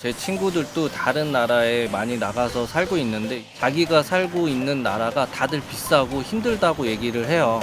제 친구들도 다른 나라에 많이 나가서 살고 있는데 자기가 살고 있는 나라가 다들 비싸고 힘들다고 얘기를 해요.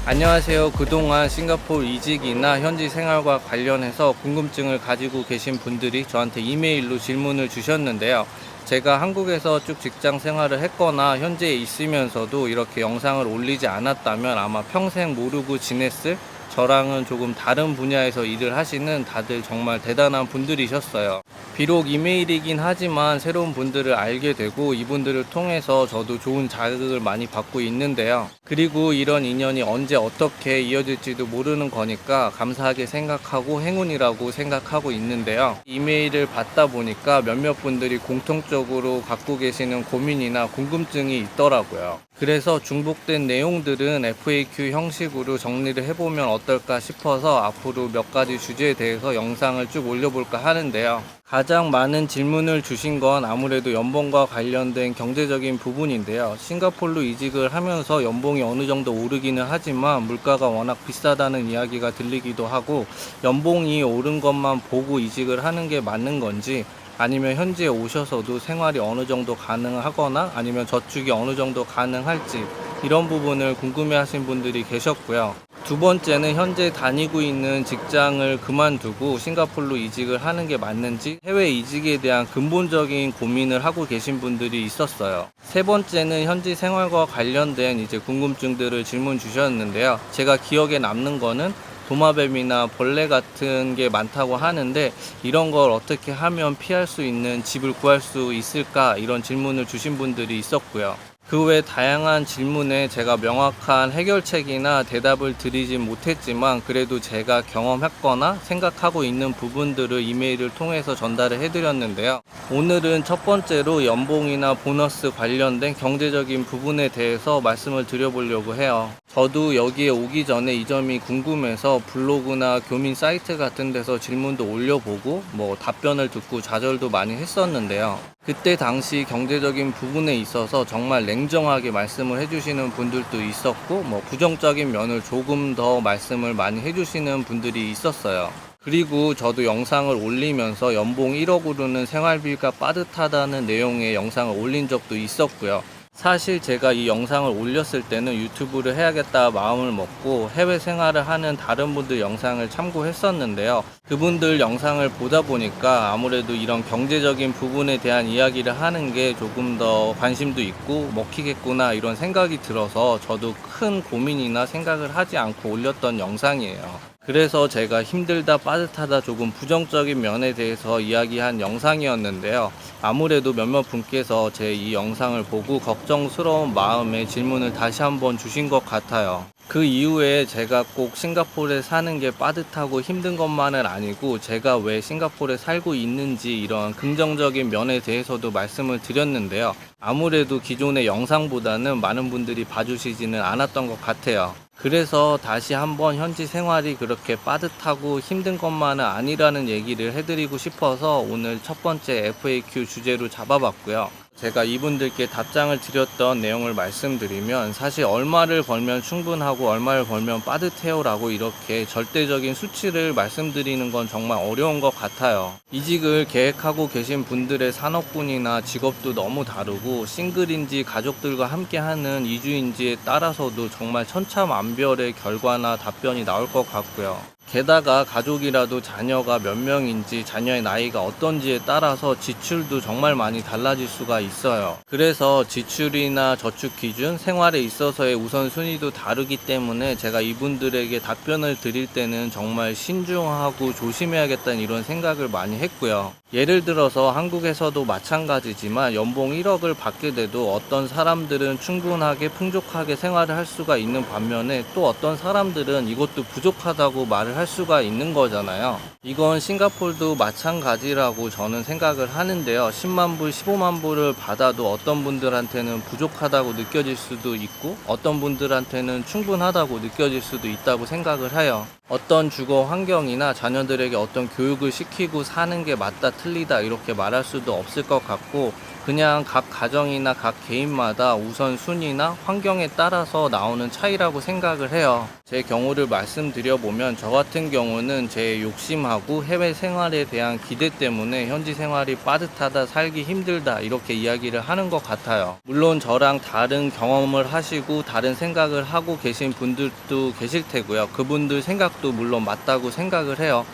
안녕하세요. 그동안 싱가포르 이직이나 현지 생활과 관련해서 궁금증을 가지고 계신 분들이 저한테 이메일로 질문을 주셨는데요. 제가 한국에서 쭉 직장 생활을 했거나 현지에 있으면서도 이렇게 영상을 올리지 않았다면 아마 평생 모르고 지냈을, 저랑은 조금 다른 분야에서 일을 하시는 다들 정말 대단한 분들이셨어요. 비록 이메일이긴 하지만 새로운 분들을 알게 되고 이분들을 통해서 저도 좋은 자극을 많이 받고 있는데요. 그리고 이런 인연이 언제 어떻게 이어질지도 모르는 거니까 감사하게 생각하고 행운이라고 생각하고 있는데요. 이메일을 받다 보니까 몇몇 분들이 공통적으로 갖고 계시는 고민이나 궁금증이 있더라고요. 그래서 중복된 내용들은 FAQ 형식으로 정리를 해보면 어떨까 싶어서 앞으로 몇 가지 주제에 대해서 영상을 쭉 올려볼까 하는데요. 가장 많은 질문을 주신 건 아무래도 연봉과 관련된 경제적인 부분인데요. 싱가포르로 이직을 하면서 연봉이 어느 정도 오르기는 하지만 물가가 워낙 비싸다는 이야기가 들리기도 하고, 연봉이 오른 것만 보고 이직을 하는 게 맞는 건지, 아니면 현지에 오셔서도 생활이 어느 정도 가능하거나 아니면 저축이 어느 정도 가능할지, 이런 부분을 궁금해 하신 분들이 계셨고요. 두 번째는 현재 다니고 있는 직장을 그만두고 싱가포르로 이직을 하는 게 맞는지, 해외 이직에 대한 근본적인 고민을 하고 계신 분들이 있었어요. 세 번째는 현지 생활과 관련된 이제 궁금증들을 질문 주셨는데요. 제가 기억에 남는 거는 도마뱀이나 벌레 같은 게 많다고 하는데 이런 걸 어떻게 하면 피할 수 있는 집을 구할 수 있을까, 이런 질문을 주신 분들이 있었고요. 그 외 다양한 질문에 제가 명확한 해결책이나 대답을 드리진 못했지만 그래도 제가 경험했거나 생각하고 있는 부분들을 이메일을 통해서 전달을 해드렸는데요. 오늘은 첫 번째로 연봉이나 보너스 관련된 경제적인 부분에 대해서 말씀을 드려보려고 해요. 저도 여기에 오기 전에 이 점이 궁금해서 블로그나 교민 사이트 같은 데서 질문도 올려보고 답변을 듣고 좌절도 많이 했었는데요. 그때 당시 경제적인 부분에 있어서 정말 냉정하게 말씀을 해주시는 분들도 있었고 부정적인 면을 조금 더 말씀을 많이 해주시는 분들이 있었어요. 그리고 저도 영상을 올리면서 연봉 1억 오르는 생활비가 빠듯하다는 내용의 영상을 올린 적도 있었고요. 사실 제가 이 영상을 올렸을 때는 유튜브를 해야겠다 마음을 먹고 해외 생활을 하는 다른 분들 영상을 참고했었는데요. 그분들 영상을 보다 보니까 아무래도 이런 경제적인 부분에 대한 이야기를 하는 게 조금 더 관심도 있고 먹히겠구나, 이런 생각이 들어서 저도 큰 고민이나 생각을 하지 않고 올렸던 영상이에요. 그래서 제가 힘들다, 빠듯하다, 조금 부정적인 면에 대해서 이야기한 영상이었는데요. 아무래도 몇몇 분께서 제 이 영상을 보고 걱정스러운 마음에 질문을 다시 한번 주신 것 같아요. 그 이후에 제가 꼭 싱가포르에 사는 게 빠듯하고 힘든 것만은 아니고 제가 왜 싱가포르에 살고 있는지, 이런 긍정적인 면에 대해서도 말씀을 드렸는데요. 아무래도 기존의 영상보다는 많은 분들이 봐주시지는 않았던 것 같아요. 그래서 다시 한번 현지 생활이 그렇게 빠듯하고 힘든 것만은 아니라는 얘기를 해드리고 싶어서 오늘 첫 번째 FAQ 주제로 잡아봤고요. 제가 이분들께 답장을 드렸던 내용을 말씀드리면, 사실 얼마를 벌면 충분하고 얼마를 벌면 빠듯해요 라고 이렇게 절대적인 수치를 말씀드리는 건 정말 어려운 것 같아요. 이직을 계획하고 계신 분들의 산업군이나 직업도 너무 다르고 싱글인지 가족들과 함께하는 이주인지에 따라서도 정말 천차만별의 결과나 답변이 나올 것 같고요. 게다가 가족이라도 자녀가 몇 명인지, 자녀의 나이가 어떤지에 따라서 지출도 정말 많이 달라질 수가 있어요. 그래서 지출이나 저축 기준, 생활에 있어서의 우선순위도 다르기 때문에 제가 이분들에게 답변을 드릴 때는 정말 신중하고 조심해야겠다는 이런 생각을 많이 했고요. 예를 들어서 한국에서도 마찬가지지만 연봉 1억을 받게 돼도 어떤 사람들은 충분하게 풍족하게 생활을 할 수가 있는 반면에 또 어떤 사람들은 이것도 부족하다고 말을 할 수가 있는 거잖아요. 이건 싱가포르도 마찬가지라고 저는 생각을 하는데요. 10만 불, 15만 불을 받아도 어떤 분들한테는 부족하다고 느껴질 수도 있고 어떤 분들한테는 충분하다고 느껴질 수도 있다고 생각을 해요. 어떤 주거 환경이나 자녀들에게 어떤 교육을 시키고 사는 게 맞다 틀리다 이렇게 말할 수도 없을 것 같고, 그냥 각 가정이나 각 개인마다 우선순위나 환경에 따라서 나오는 차이라고 생각을 해요. 제 경우를 말씀드려보면, 저 같은 경우는 제 욕심하고 해외 생활에 대한 기대 때문에 현지 생활이 빠듯하다, 살기 힘들다 이렇게 이야기를 하는 것 같아요. 물론 저랑 다른 경험을 하시고 다른 생각을 하고 계신 분들도 계실 테고요. 그분들 생각도 물론 맞다고 생각을 해요.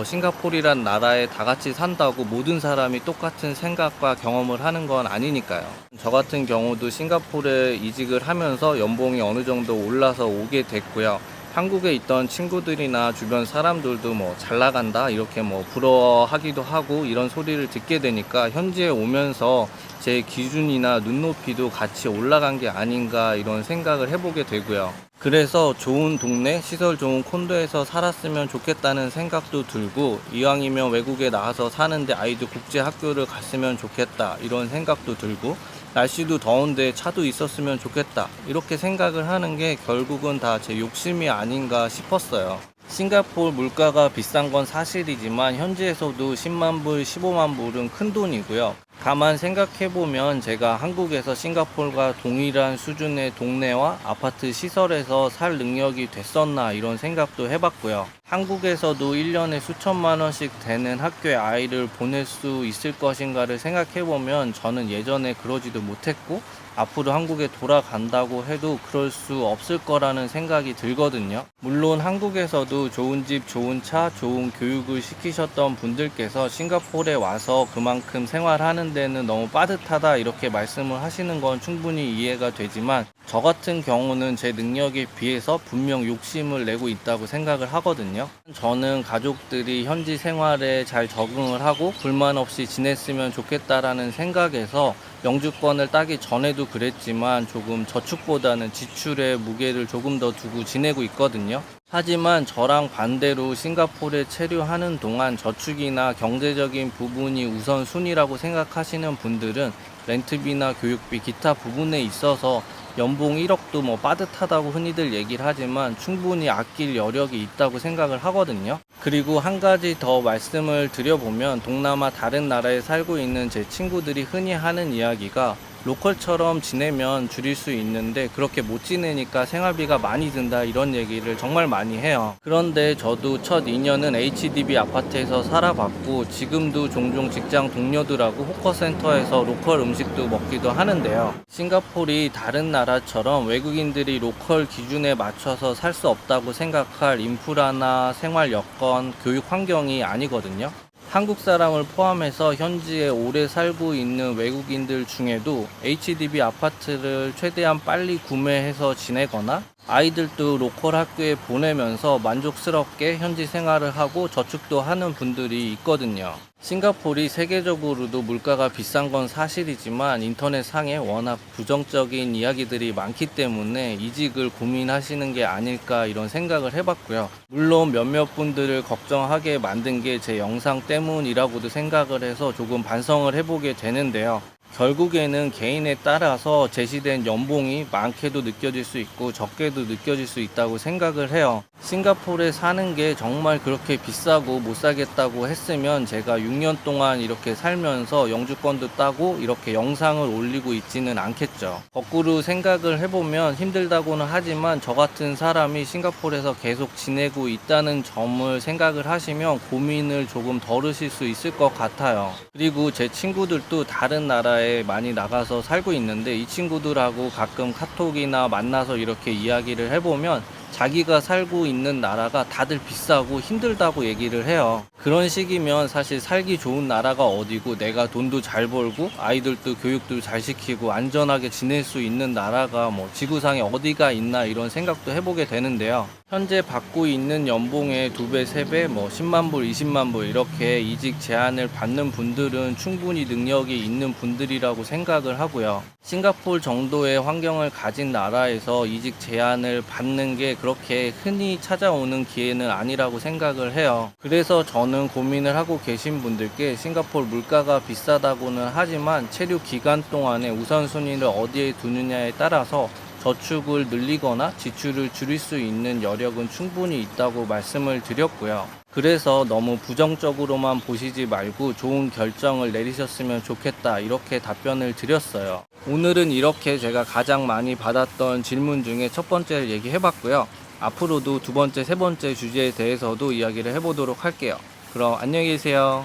싱가포르란 나라에 다 같이 산다고 모든 사람이 똑같은 생각과 경험을 하는 건 아니니까요. 저 같은 경우도 싱가포르에 이직을 하면서 연봉이 어느 정도 올라서 오게 됐고요. 한국에 있던 친구들이나 주변 사람들도 잘 나간다 이렇게 부러워하기도 하고 이런 소리를 듣게 되니까 현지에 오면서 제 기준이나 눈높이도 같이 올라간 게 아닌가 이런 생각을 해보게 되고요. 그래서 좋은 동네, 시설 좋은 콘도에서 살았으면 좋겠다는 생각도 들고, 이왕이면 외국에 나가서 사는데 아이도 국제 학교를 갔으면 좋겠다 이런 생각도 들고, 날씨도 더운데 차도 있었으면 좋겠다 이렇게 생각을 하는 게 결국은 다 제 욕심이 아닌가 싶었어요. 싱가포르 물가가 비싼 건 사실이지만 현지에서도 10만 불, 15만 불은 큰 돈이고요. 다만 생각해보면 제가 한국에서 싱가포르가 동일한 수준의 동네와 아파트 시설에서 살 능력이 됐었나 이런 생각도 해봤고요. 한국에서도 1년에 수천만 원씩 되는 학교에 아이를 보낼 수 있을 것인가를 생각해보면 저는 예전에 그러지도 못했고 앞으로 한국에 돌아간다고 해도 그럴 수 없을 거라는 생각이 들거든요. 물론 한국에서도 좋은 집, 좋은 차, 좋은 교육을 시키셨던 분들께서 싱가포르에 와서 그만큼 생활하는 데는 너무 빠듯하다 이렇게 말씀을 하시는 건 충분히 이해가 되지만, 저 같은 경우는 제 능력에 비해서 분명 욕심을 내고 있다고 생각을 하거든요. 저는 가족들이 현지 생활에 잘 적응을 하고 불만 없이 지냈으면 좋겠다라는 생각에서 영주권을 따기 전에도 그랬지만 조금 저축보다는 지출에 무게를 조금 더 두고 지내고 있거든요. 하지만 저랑 반대로 싱가포르에 체류하는 동안 저축이나 경제적인 부분이 우선순위라고 생각하시는 분들은 렌트비나 교육비, 기타 부분에 있어서 연봉 1억도 빠듯하다고 흔히들 얘기를 하지만 충분히 아낄 여력이 있다고 생각을 하거든요. 그리고 한 가지 더 말씀을 드려보면, 동남아 다른 나라에 살고 있는 제 친구들이 흔히 하는 이야기가 로컬처럼 지내면 줄일 수 있는데 그렇게 못 지내니까 생활비가 많이 든다 이런 얘기를 정말 많이 해요. 그런데 저도 첫 2년은 HDB 아파트에서 살아봤고 지금도 종종 직장 동료들하고 호커센터에서 로컬 음식도 먹기도 하는데요. 싱가포르이 다른 나라처럼 외국인들이 로컬 기준에 맞춰서 살 수 없다고 생각할 인프라나 생활 여건, 교육 환경이 아니거든요. 한국 사람을 포함해서 현지에 오래 살고 있는 외국인들 중에도 HDB 아파트를 최대한 빨리 구매해서 지내거나 아이들도 로컬 학교에 보내면서 만족스럽게 현지 생활을 하고 저축도 하는 분들이 있거든요. 싱가포르이 세계적으로도 물가가 비싼 건 사실이지만 인터넷 상에 워낙 부정적인 이야기들이 많기 때문에 이직을 고민하시는 게 아닐까 이런 생각을 해봤고요. 물론 몇몇 분들을 걱정하게 만든 게 제 영상 때문이라고도 생각을 해서 조금 반성을 해보게 되는데요. 결국에는 개인에 따라서 제시된 연봉이 많게도 느껴질 수 있고 적게도 느껴질 수 있다고 생각을 해요. 싱가포르에 사는 게 정말 그렇게 비싸고 못 살겠다고 했으면 제가 6년 동안 이렇게 살면서 영주권도 따고 이렇게 영상을 올리고 있지는 않겠죠. 거꾸로 생각을 해보면 힘들다고는 하지만 저 같은 사람이 싱가포르에서 계속 지내고 있다는 점을 생각을 하시면 고민을 조금 덜으실 수 있을 것 같아요. 그리고 제 친구들도 다른 나라에 많이 나가서 살고 있는데 이 친구들하고 가끔 카톡이나 만나서 이렇게 이야기를 해보면 자기가 살고 있는 나라가 다들 비싸고 힘들다고 얘기를 해요. 그런 식이면 사실 살기 좋은 나라가 어디고 내가 돈도 잘 벌고 아이들도 교육도 잘 시키고 안전하게 지낼 수 있는 나라가 지구상에 어디가 있나 이런 생각도 해보게 되는데요. 현재 받고 있는 연봉의 2배, 3배, 10만 불, 20만 불 이렇게 이직 제안을 받는 분들은 충분히 능력이 있는 분들이라고 생각을 하고요. 싱가포르 정도의 환경을 가진 나라에서 이직 제안을 받는 게 그렇게 흔히 찾아오는 기회는 아니라고 생각을 해요. 그래서 저는 고민을 하고 계신 분들께 싱가포르 물가가 비싸다고는 하지만 체류 기간 동안에 우선순위를 어디에 두느냐에 따라서 저축을 늘리거나 지출을 줄일 수 있는 여력은 충분히 있다고 말씀을 드렸고요. 그래서 너무 부정적으로만 보시지 말고 좋은 결정을 내리셨으면 좋겠다, 이렇게 답변을 드렸어요. 오늘은 이렇게 제가 가장 많이 받았던 질문 중에 첫 번째를 얘기해 봤고요. 앞으로도 두 번째, 세 번째 주제에 대해서도 이야기를 해보도록 할게요. 그럼 안녕히 계세요.